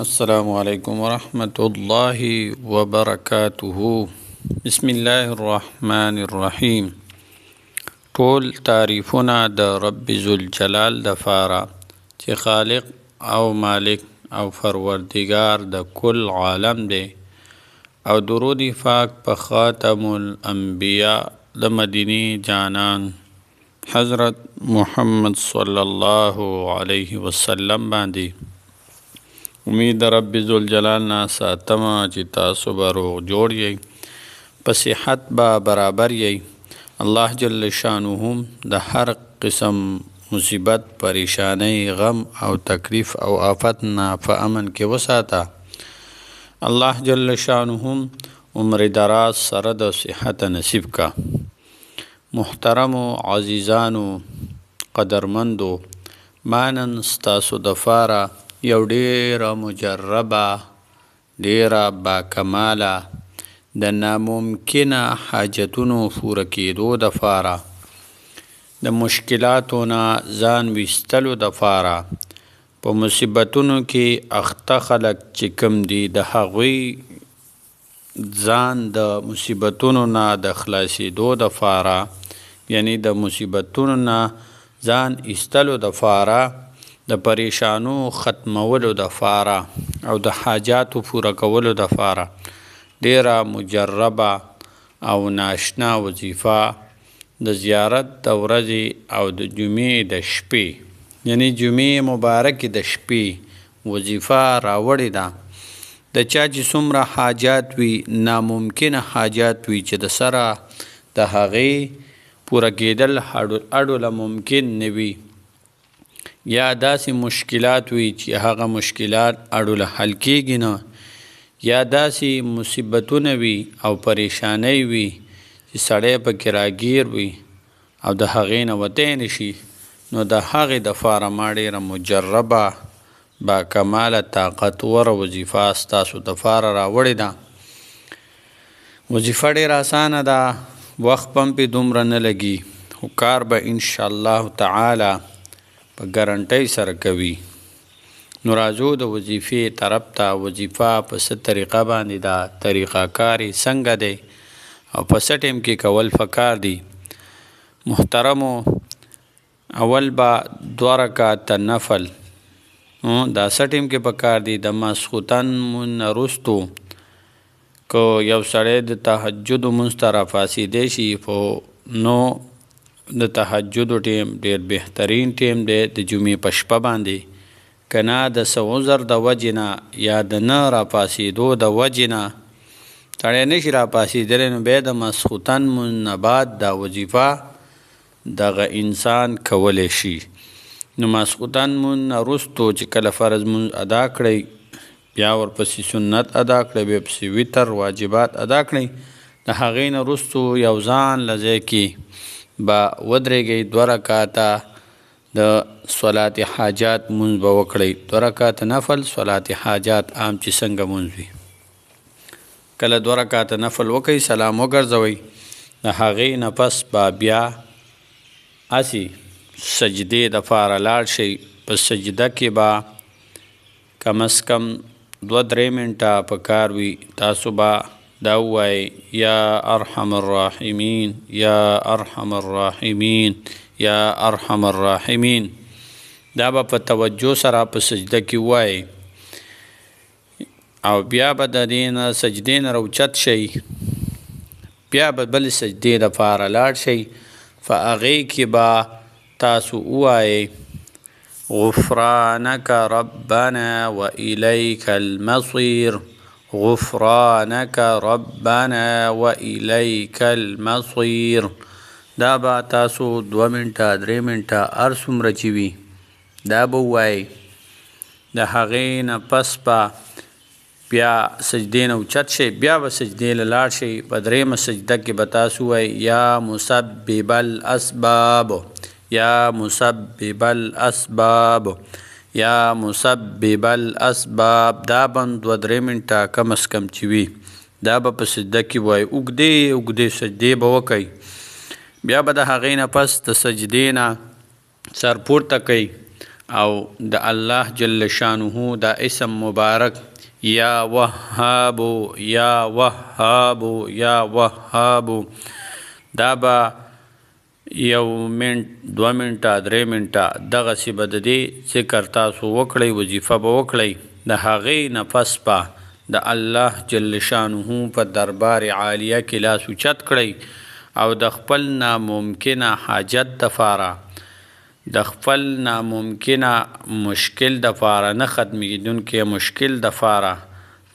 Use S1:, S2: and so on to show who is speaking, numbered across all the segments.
S1: السلام علیکم ورحمۃ اللہ وبرکاتہ. بسم الله الرحمن الرحیم. ټول تعریفونه د رب ذوالجلال د فاره چې خالق او مالک او پروردگار د کل عالم دی، او درود پاک په خاتم الانبیاء د مدینی جانان حضرت محمد صلی الله علیه وسلم باندې. امید رب ذوالجلال نه ساتم چې تاسو به روغ جوړ یئ، په صحت به برابر یئ. الله جل شانه د هر قسم مصیبت، پریشانی، غم او تکلیف او آفت نه په امن کې وساته. الله جل شانه عمر دراز سره د صحت نصیب کا. محترم عزیزانو، قدرمندو، مانن ستاسو د فاره یو ډیره مجربه، ډیره باکماله د ناممکنه حاجتونو پوره کېدو د فاره، د مشکلاتو نه ځان ویستلو د فاره، په مصیبتونو کې اخته خلک چې کم دي د هغوی ځان د مصیبتونو نه د خلاصېدو د فاره، یعنی د مصیبتونو نه ځان ایستلو د فاره، د پریشانو ختمولو د فاره او د حاجاتو پوره کولو د فاره ډیره مجربه او ناشنا وظیفه د زیارت د ورځې او د جمعې د شپې، یعنی جمعې مبارکې د شپې وظیفه راوړې ده. د چا چې څومره حاجات وي، ناممکنه حاجات وي چې د سره د هغې پوره کېدل اډوله ممکن نه وي، یا داسې مشکلات وي چې هغه مشکلات اړوله حل کېږي نه، یا داسې مصیبتونه وي او پریشانی وي چې سړی پکې راګیر وي او د هغې نه وتی نه شي، نو د هغې د فاره ما ډېره مجربه باکماله طاقتوره وظیفه ستاسو د فاره راوړې ده. وظیفه ډېره اسانه ده، وخت هم پې دومره نه لګي، خو کار به انشاءالله تعالی په ګارنټۍ سره کوي. نو راځو د وظیفې طرف ته. وظیفه په څه طریقه باندې ده، طریقه کار یې څنګه دی او په څه ټیم کې کول پکار دي. محترمو، اول به 2 رکعته نفل دا څه ټیم کې پکار دي. د ماسخوتن مونځ نه وروستو که یو سړی د تهجد مونځ ته راپاڅېدی شي، نو د تهجد ټیم ډیر بهترین ټیم دی د جمعې په شپه باندې، که نه د څه عذر د وجې نه یا د نه راپاڅېدو د وجې نه سړی نشي راپاڅېدلی، نو بیا د ماسخوتن مونځ نه بعد دا وظیفه دغه انسان کولی شي. نو ماسخوتن مونځ نه وروستو چې کله فرض مونځ ادا کړئ، بیا ورپسې سنت ادا کړئ، بیا پسې وتر واجبات ادا کړئ، د هغې نه وروستو یو ځان له ځای کې با ودرېږئ، 2 رکعته د صلات حاجات مونځ به وکړئ. 2 رکعته نفل، صلات حاجات عام چې څنګه مونځ وي. کله 2 رکعته نفل وکړئ، سلام وګرځوئ، د هغې نه پس به بیا هسې سجدې دپاره لاړ شئ. په سجده کې به کم از کم 2-3 منټه پکار وي. تاسو به دا ووایئ یا ارحم الراحمین، یا ارحم الراحمین، یا ارحم الراحمین. دا به په توجه سره په سجده کې ووایئ، او بیا به د دې نه سجدې نه راوچت شئ، بیا به بلې سجدې دپاره لاړ شئ. په هغې کې به تاسو ووایئ غفرانک ربنا و الیک المصیر، غفرانک ربنا و الیک المصیر. دا به تاسو 2 منټه 3 منټه هر څومره چې وي دا به ووایئ. د هغې نه پس به بیا سجدې نه اوچت شئ، بیا به سجدې له لاړ شئ. په 3مه سجده کې به تاسو ووایئ یا مسبب الاسباب، یا مسبب الاسباب، یا مسبب الاسباب. دا بند 2-3 منټه کم از کم چې وي دا به په سجده کې وایي. اوږدې اوږدې سجدې به وکئ. بیا به د هغې نه پس د سجدې نه سر پورته کوئ او د الله جل شانه دا اسم مبارک یا وهاب یا وهاب یا وهاب دا با 1 منټ 2 منټه 3 منټه دغسې به د دې ذکر تاسو وکړئ وظیفه به وکړئ د هغې نه پس به د الله جل شانه په دربار عالیه کې لاس اوچت کړئ او د خپل ناممکنه حاجت دپاره د خپل ناممکنه مشکل دپاره نه ختمیدونکې مشکل دپاره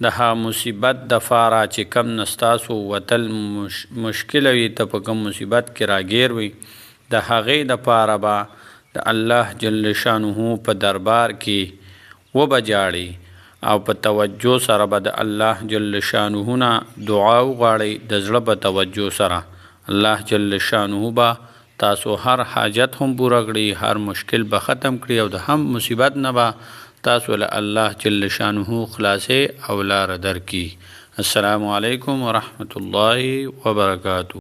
S1: د ها مصیبت دپاره چې کم نه ستاسو وتل مشکله وي ته په کوم مصیبت کې راګیر وي د هغې دپاره به د الله جل شانه په دربار کې وبجاړئ او په توجه سره به د الله جل شانه نه دعا وغواړئ د زړه په توجه سره الله جل شانه به تاسو هر حاجت هم پوره کړي هر مشکل به ختم کړي او د هم مصیبت نه به تاسو له الله جل شانه خلاصې او لاره درکړي. السلام علیکم ورحمة الله وبرکاته.